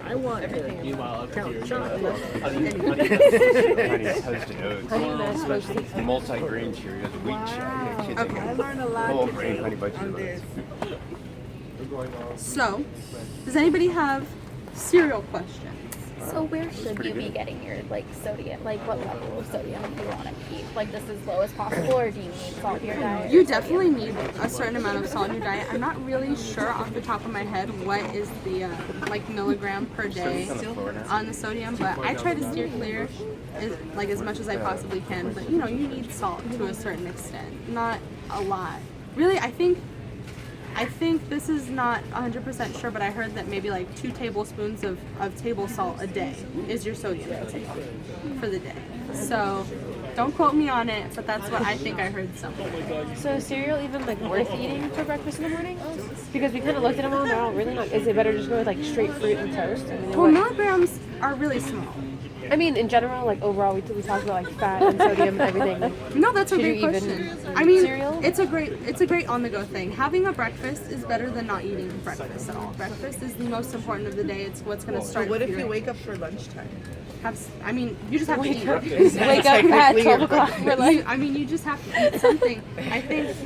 I want everything. Meanwhile, up Count here, chocolate. Honey toasted oats. Multi-grain cereal, wheat cheddar. Kids Okay. I learned a lot whole today grain honey bunches on of this. oats. So, does anybody have cereal questions? So where should you be getting your sodium? Like what level of sodium do you want to keep? Like this as low as possible, or do you need salt in your diet? You definitely need a certain amount of salt in your diet. I'm not really sure off the top of my head what is the milligram per day on the sodium, but I try to steer clear as much as I possibly can. But you need salt to a certain extent, not a lot. Really, I think this is not 100% sure, but I heard that maybe 2 tablespoons of table salt a day is your sodium intake for the day. So don't quote me on it, but that's what I think I heard somewhere. So is cereal even worth eating for breakfast in the morning? Because we kind of looked at them all and they're all really not. Is it better to just go with straight fruit and toast? Well, milligrams are really small. I mean, in general, overall, we talked about fat and sodium and everything. No, that's a great you question. even I mean, cereal? it's a great on-the-go thing. Having a breakfast is better than not eating breakfast at all. Breakfast is the most important of the day. It's what's going to start. So what if your you day. wake up for lunchtime? You just have to eat. Wake up at 12 o'clock for lunch. You just have to eat something. I think,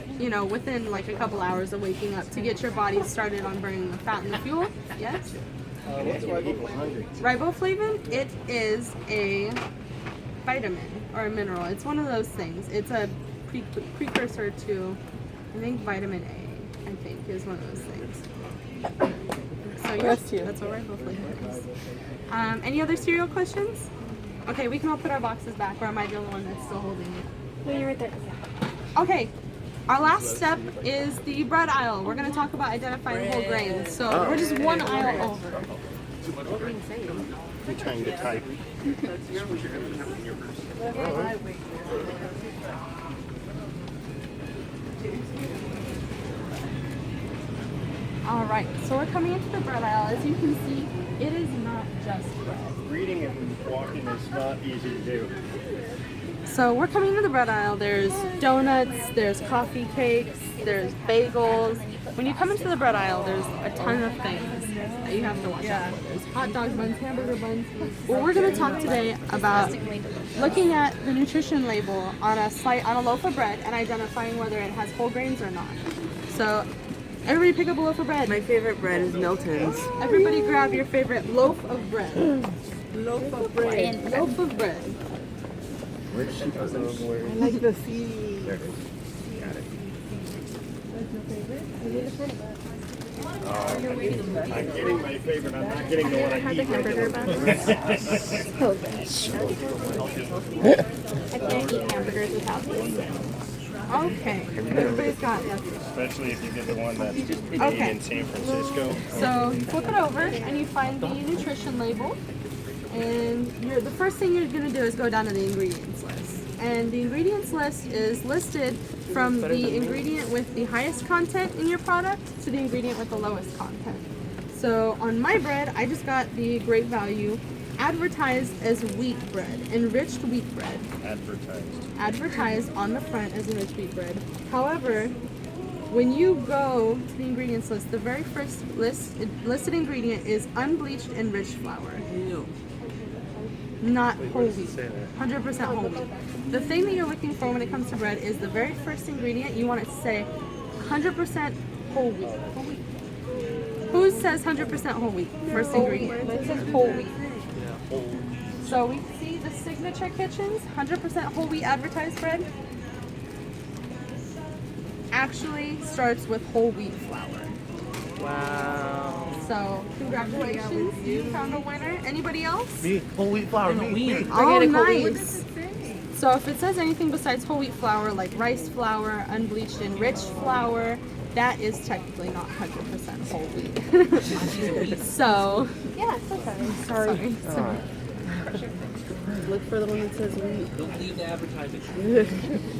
within a couple hours of waking up to get your body started on burning the fat and the fuel. Yes? Riboflavin, it is a vitamin or a mineral. It's one of those things. It's a precursor to, I think, vitamin A, I think, is one of those things. So yes, that's what riboflavin is. Any other cereal questions? Okay, we can all put our boxes back, or am I the only one that's still holding it? No, you're right there. Okay, our last step is the bread aisle. We're going to talk about identifying whole grains. So we're just one aisle over. You're trying to type. All right, so we're coming into the bread aisle. As you can see, it is not just bread. Reading and walking is not easy to do. So we're coming into the bread aisle. There's donuts, there's coffee cakes, there's bagels. When you come into the bread aisle, there's a ton of things that you have to watch out for. There's hot dog buns, hamburger buns. Well, we're going to talk today about looking at the nutrition label on a loaf of bread and identifying whether it has whole grains or not. So everybody pick up a loaf of bread. My favorite bread is Milton's. Everybody grab your favorite loaf of bread. Loaf of bread. Loaf of bread. I like the CD. I'm getting my favorite. I'm not getting the one I eat. I can't eat hamburgers without these. Okay, everybody's got it. Especially if you get the one that's made Okay. in San Francisco. So you flip it over and you find the nutrition label. And the first thing you're going to do is go down to the ingredients list. And the ingredients list is listed from the ingredient with the highest content in your product to the ingredient with the lowest content. So on my bread, I just got the Great Value advertised as wheat bread, enriched wheat bread. Advertised on the front as enriched wheat bread. However, when you go to the ingredients list, the very first listed ingredient is unbleached enriched flour. Not whole wheat. 100% whole wheat. The thing that you're looking for when it comes to bread is the very first ingredient. You want it to say 100% whole wheat. Who says 100% whole wheat? First ingredient. It says whole wheat. So we see the Signature Kitchens 100% whole wheat advertised bread actually starts with whole wheat flour. Wow. So congratulations, you found a winner. Anybody else? Me, whole wheat flour, me. Oh, nice. So if it says anything besides whole wheat flour, like rice flour, unbleached enriched flour, that is technically not 100% whole wheat. So, Yeah, so sorry. sorry. Look for the one that says wheat. Don't leave the advertising.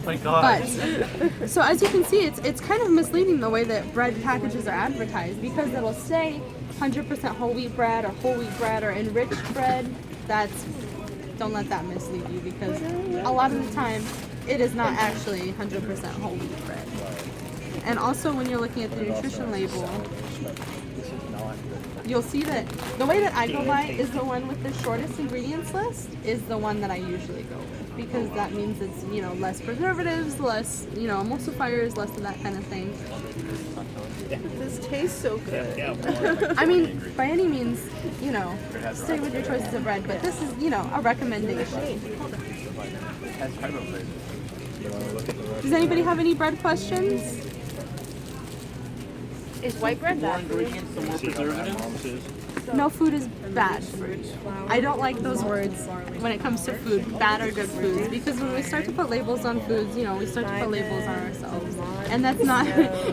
My God. But, so as you can see, it's kind of misleading the way that bread packages are advertised, because it'll say 100% whole wheat bread or enriched bread. Don't let that mislead you, because a lot of the time it is not actually 100% whole wheat bread. And also when you're looking at the nutrition label, you'll see that the way that I go by is the one with the shortest ingredients list is the one that I usually go with, because that means it's, you know, less preservatives, less, you know, emulsifiers, less of that kind of thing. This tastes so good. I mean, by any means, you know, stay with your choices of bread, but this is, you know, a recommendation. Does anybody have any bread questions? Is white bread More bad? ingredients, the more preservatives. No food is bad food. I don't like those words when it comes to food, bad or good foods, because when we start to put labels on foods, you know, we start to put labels on ourselves. And that's not,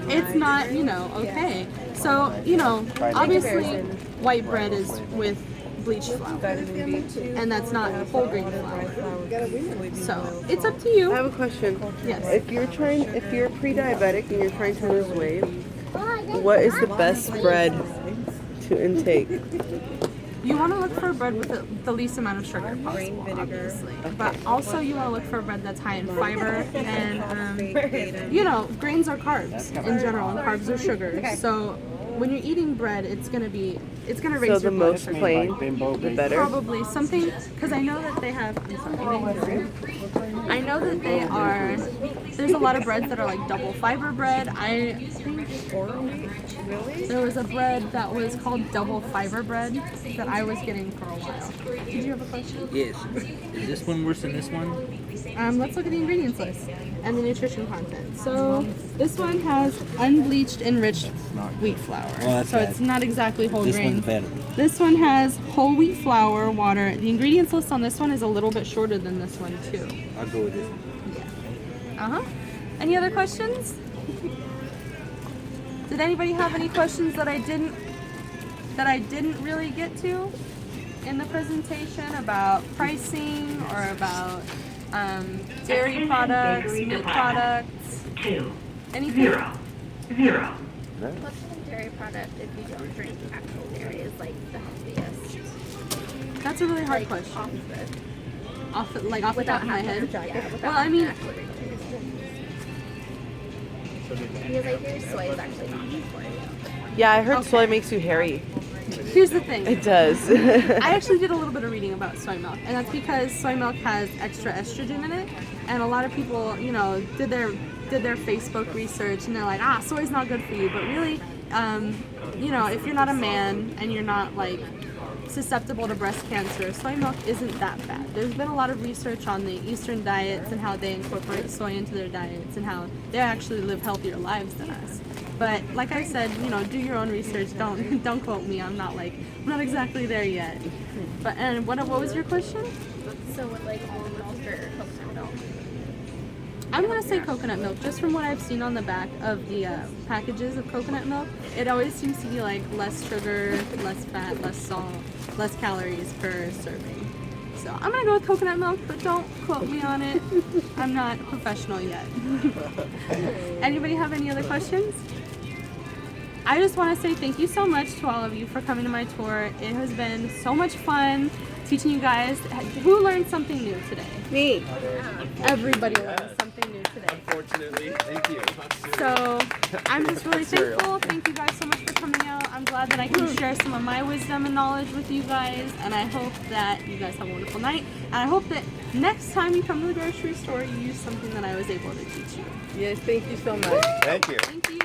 it's not, you know, okay. So, you know, obviously white bread is with bleached flour, and that's not whole grain flour. So, it's up to I you. have a question. Yes. If you're pre-diabetic and you're trying to lose weight, what is the best bread to intake? You want to look for a bread with the least amount of sugar possible, obviously. But also you want to look for a bread that's high in fiber and, you know, grains are carbs in general, and carbs are sugars. So when you're eating bread, it's gonna raise So the your blood most sugar. plain, the better. Probably something, because I know that they have, I know that they are, there's a lot of breads that are like double fiber bread. I think there was a bread that was called double fiber bread that I was getting for a while. Did you have a question? Yes. Is this one worse than this one? Let's look at the ingredients list and the nutrition content. So this one has unbleached enriched wheat flour. that's So bad. it's not exactly whole This grain. one's better. This one has whole wheat flour, water. The ingredients list on this one is a little bit shorter than this one too. I'll go with this. Uh-huh. Any other questions? Did anybody have any questions that I didn't really get to in the presentation about pricing or about dairy products, meat products? Anything? What's the dairy product if you don't drink actual dairy is like the healthiest? That's a really hard Like question. off the, Off the top of my head. yeah, without Well, I mean, actual dairy. Because I hear soy is actually not good for you. Yeah, I heard Okay. soy makes you hairy. here's the thing. It does. I actually did a little bit of reading about soy milk, and that's because soy milk has extra estrogen in it, and a lot of people, you know, did their Facebook research, and they're like, soy's not good for you, but really, you know, if you're not a man and you're not like susceptible to breast cancer, soy milk isn't that bad. There's been a lot of research on the Eastern diets and how they incorporate soy into their diets and how they actually live healthier lives than us. But like I said, you know, do your own research. Don't quote me. I'm not exactly there yet. But and what was your question? So with like almond milk or coconut milk. I'm gonna say coconut milk, just from what I've seen on the back of the packages of coconut milk. It always seems to be like less sugar, less fat, less salt, less calories per serving. So I'm gonna go with coconut milk, but don't quote me on it. I'm not a professional yet. Anybody have any other questions? I just want to say thank you so much to all of you for coming to my tour. It has been so much fun teaching you guys. Who learned something new today? Me. Everybody learned something new today. Unfortunately, thank you. So I'm just really thankful. Thank you guys so much for coming out. I'm glad that I can share some of my wisdom and knowledge with you guys. And I hope that you guys have a wonderful night. And I hope that next time you come to the grocery store, you use something that I was able to teach you. Yes, thank you so much. Thank you. Thank you.